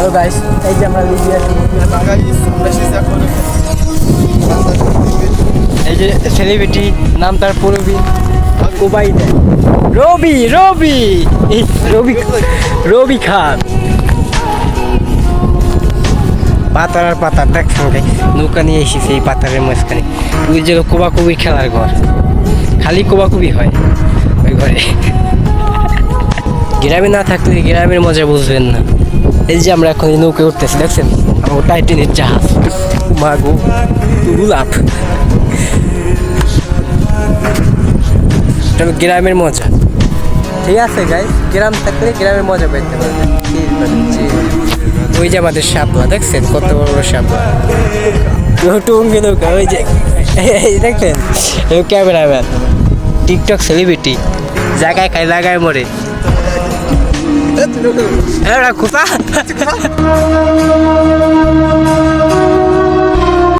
hello guys, এই যে আমরা লিবিয়া এই যে সেলিব্রিটি নাম তার পুরবি উবাইদা রবি রবি এই রবি রবি খান পাতার আর পাতার দেখছেন ভাই নৌকা নিয়ে এসেছে এই পাতারের মাঝখানে ওই জায়গায় কোবাকুবি খেলার ঘর খালি কোবাকুবি হয় ওই ঘরে গ্রামে না থাকলে গ্রামের মজা বুঝবেন না এই যে আমরা এখন এই নৌকে উঠতেছি দেখছেন আমার টাইটানিক জাহাজ মাগো লাভ এটা গ্রামের মজা ঠিক আছে গাই গ্রাম থাকলে গ্রামের মজা পেতে পারবেন ওই যে আমাদের শাপলা দেখছেন কত বড় বড় শাপলা টুঙ্গি নৌকা ওই যে দেখছেন ক্যামেরাম্যান টিকটক সেলিব্রিটি জায়গায় খাই লাগায় মরে কোথা